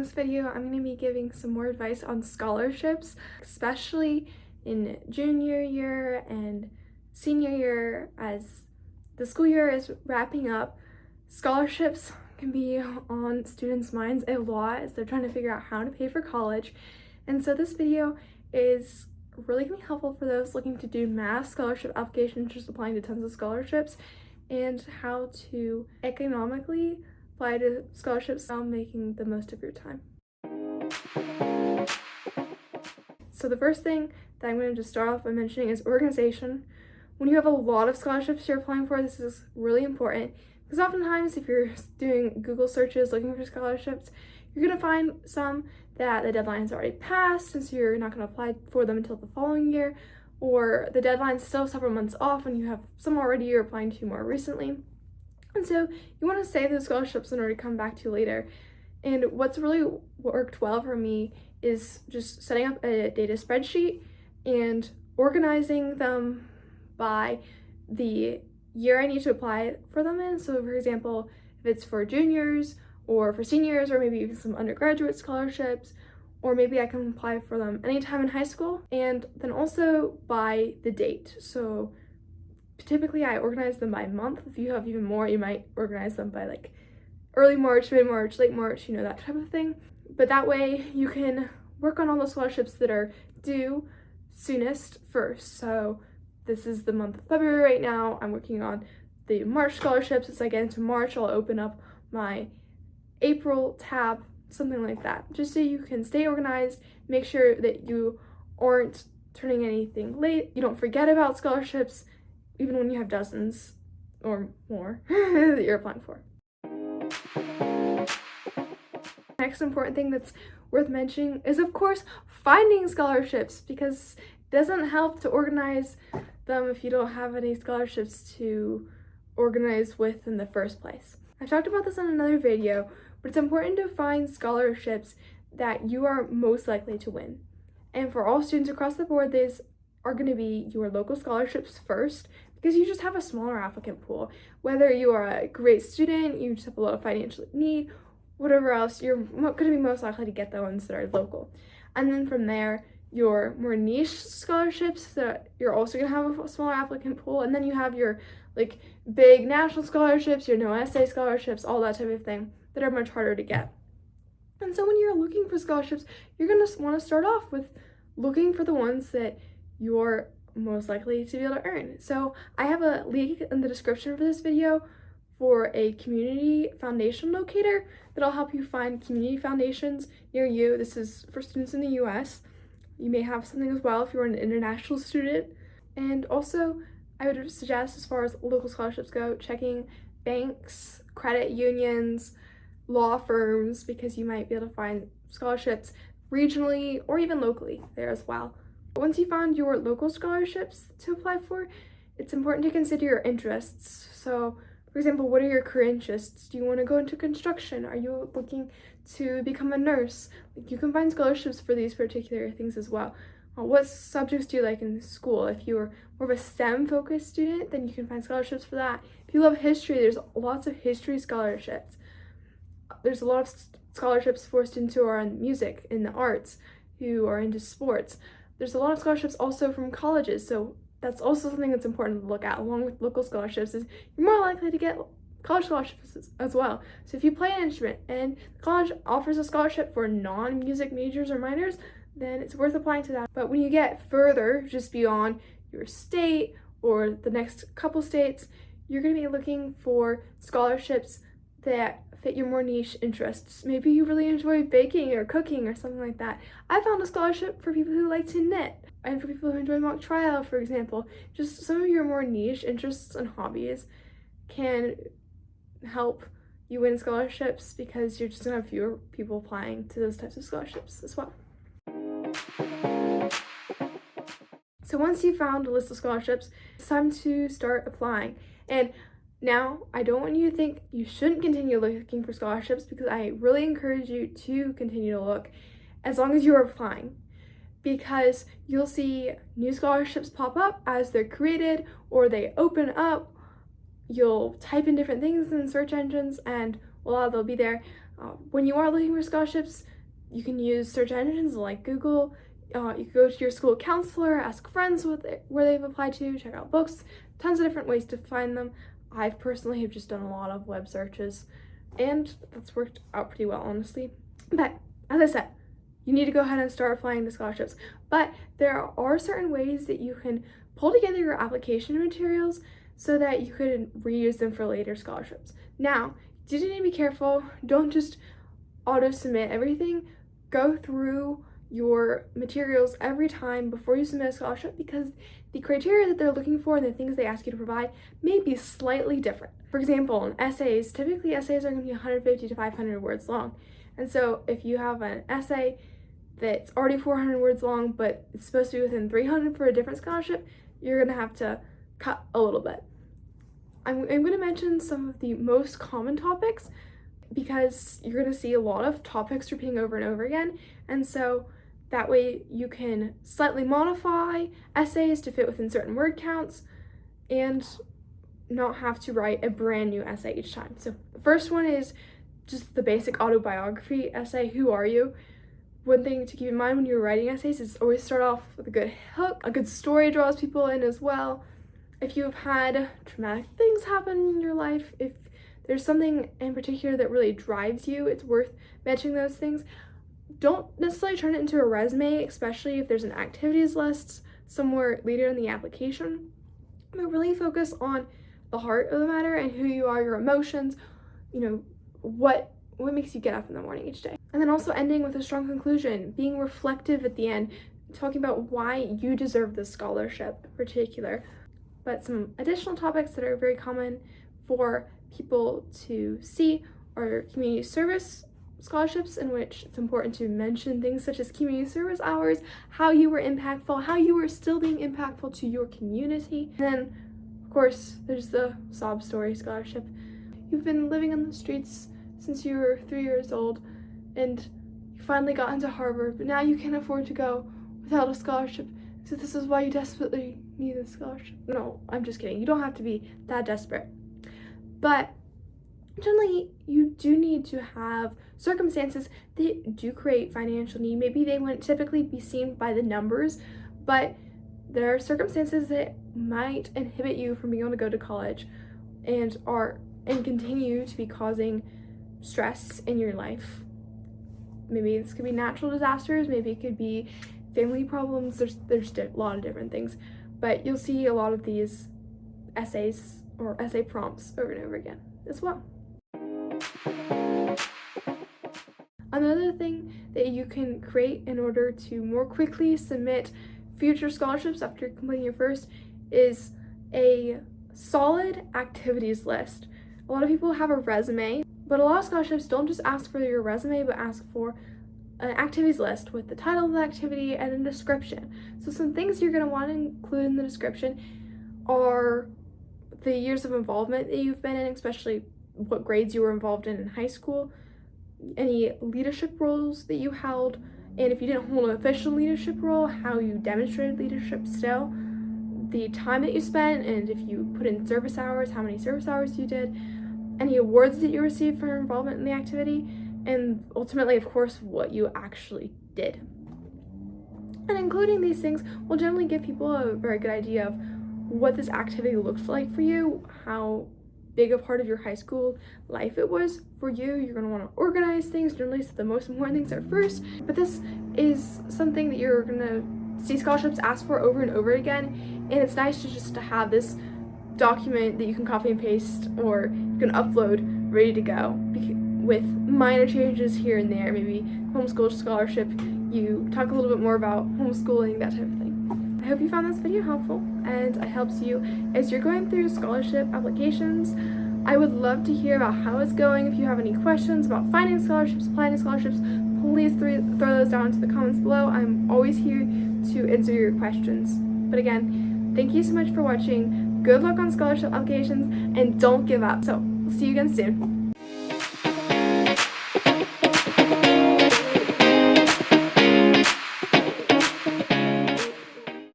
this video, I'm going to be giving some more advice on scholarships, especially in junior year and senior year. As the school year is wrapping up, scholarships can be on students' minds a lot as they're trying to figure out how to pay for college. And so this video is really going to be helpful for those looking to do mass scholarship applications, just applying to tons of scholarships, and how to economically apply to scholarships while making the most of your time. So the first thing that I'm going to just start off by mentioning is organization. When you have a lot of scholarships you're applying for, this is really important because oftentimes if you're doing Google searches looking for scholarships, you're going to find some that the deadline has already passed, and so you're not going to apply for them until the following year, or the deadline's still several months off and you have some already you're applying to more recently. And so you want to save those scholarships in order to come back to later. And what's really worked well for me is just setting up a data spreadsheet and organizing them by the year I need to apply for them in. So for example, if it's for juniors or for seniors, or maybe even some undergraduate scholarships, or maybe I can apply for them anytime in high school, and then also by the date. So typically I organize them by month. If you have even more, you might organize them by like early March, mid-March, late March, that type of thing. But that way you can work on all the scholarships that are due soonest first. So this is the month of February right now. I'm working on the March scholarships. As I get into March, I'll open up my April tab, something like that, just so you can stay organized, make sure that you aren't turning anything late, you don't forget about scholarships, even when you have dozens or more that you're applying for. Next important thing that's worth mentioning is, of course, finding scholarships, because it doesn't help to organize them if you don't have any scholarships to organize with in the first place. I've talked about this in another video, but it's important to find scholarships that you are most likely to win. And for all students across the board, these are going to be your local scholarships first, because you just have a smaller applicant pool. Whether you are a great student, you just have a lot of financial need, whatever else, you're going to be most likely to get the ones that are local. And then from there, your more niche scholarships, that you're also going to have a smaller applicant pool. And then you have your like big national scholarships, your no essay scholarships, all that type of thing that are much harder to get. And so when you're looking for scholarships, you're going to want to start off with looking for the ones that you're most likely to be able to earn. So I have a link in the description for this video for a community foundation locator that'll help you find community foundations near you. This is for students in the US. You may have something as well if you're an international student. And also, I would suggest, as far as local scholarships go, checking banks, credit unions, law firms, because you might be able to find scholarships regionally or even locally there as well. Once you found your local scholarships to apply for, it's important to consider your interests. So, for example, what are your career interests? Do you want to go into construction? Are you looking to become a nurse? You can find scholarships for these particular things as well. What subjects do you like in school? If you're more of a STEM-focused student, then you can find scholarships for that. If you love history, there's lots of history scholarships. There's a lot of scholarships for students who are in music, in the arts, who are into sports. There's a lot of scholarships also from colleges, so that's also something that's important to look at along with local scholarships. Is you're more likely to get college scholarships as well. So if you play an instrument and the college offers a scholarship for non-music majors or minors, then it's worth applying to that. But when you get further, just beyond your state or the next couple states, you're going to be looking for scholarships that fit your more niche interests. Maybe you really enjoy baking or cooking or something like that. I found a scholarship for people who like to knit, and for people who enjoy mock trial, for example. Just some of your more niche interests and hobbies can help you win scholarships, because you're just going to have fewer people applying to those types of scholarships as well. So once you've found a list of scholarships, it's time to start applying. And now, I don't want you to think you shouldn't continue looking for scholarships, because I really encourage you to continue to look as long as you're applying, because you'll see new scholarships pop up as they're created or they open up. You'll type in different things in search engines and voila, they'll be there. When you are looking for scholarships, You can use search engines like Google. You can go to your school counselor, ask friends where they've applied to, check out books, tons of different ways to find them. I personally have just done a lot of web searches, and that's worked out pretty well, honestly. But as I said, you need to go ahead and start applying to scholarships. But there are certain ways that you can pull together your application materials so that you could reuse them for later scholarships. Now, you do need to be careful. Don't just auto-submit everything. Go through your materials every time before you submit a scholarship, because the criteria that they're looking for and the things they ask you to provide may be slightly different. For example, in essays, typically essays are going to be 150 to 500 words long. And so if you have an essay that's already 400 words long, but it's supposed to be within 300 for a different scholarship, you're going to have to cut a little bit. I'm going to mention some of the most common topics because you're going to see a lot of topics repeating over and over again. And so that way you can slightly modify essays to fit within certain word counts and not have to write a brand new essay each time. So the first one is just the basic autobiography essay. Who are you? One thing to keep in mind when you're writing essays is always start off with a good hook. A good story draws people in as well. If you've had traumatic things happen in your life, if there's something in particular that really drives you, it's worth mentioning those things. Don't necessarily turn it into a resume, especially if there's an activities list somewhere later in the application. But really focus on the heart of the matter and who you are, your emotions, what makes you get up in the morning each day. And then also ending with a strong conclusion, being reflective at the end, talking about why you deserve this scholarship in particular. But some additional topics that are very common for people to see are community service scholarships, in which it's important to mention things such as community service hours, how you were impactful, how you were still being impactful to your community. And then, of course, there's the sob story scholarship. You've been living on the streets since you were 3 years old, and you finally got into Harvard, but now you can't afford to go without a scholarship. So this is why you desperately need a scholarship. No, I'm just kidding. You don't have to be that desperate. But generally, you do need to have circumstances that do create financial need. Maybe they wouldn't typically be seen by the numbers, but there are circumstances that might inhibit you from being able to go to college and continue to be causing stress in your life. Maybe this could be natural disasters, maybe it could be family problems. There's a lot of different things, but you'll see a lot of these essays or essay prompts over and over again as well. Another thing that you can create in order to more quickly submit future scholarships after completing your first is a solid activities list. A lot of people have a resume, but a lot of scholarships don't just ask for your resume, but ask for an activities list with the title of the activity and a description. So some things you're going to want to include in the description are the years of involvement that you've been in, especially what grades you were involved in high school, any leadership roles that you held, and if you didn't hold an official leadership role, how you demonstrated leadership still, the time that you spent, and if you put in service hours, how many service hours you did, any awards that you received for your involvement in the activity, and ultimately, of course, what you actually did. And including these things will generally give people a very good idea of what this activity looks like for you, how big a part of your high school life it was for you. You're going to want to organize things generally, so the most important things are first, but this is something that you're going to see scholarships ask for over and over again, and it's nice to have this document that you can copy and paste or you can upload ready to go with minor changes here and there. Maybe homeschool scholarship, you talk a little bit more about homeschooling, that type of thing. I hope you found this video helpful and it helps you as you're going through scholarship applications. I would love to hear about how it's going. If you have any questions about finding scholarships, applying to scholarships, please throw those down into the comments below. I'm always here to answer your questions. But again, thank you so much for watching. Good luck on scholarship applications and don't give up. So, we'll see you again soon.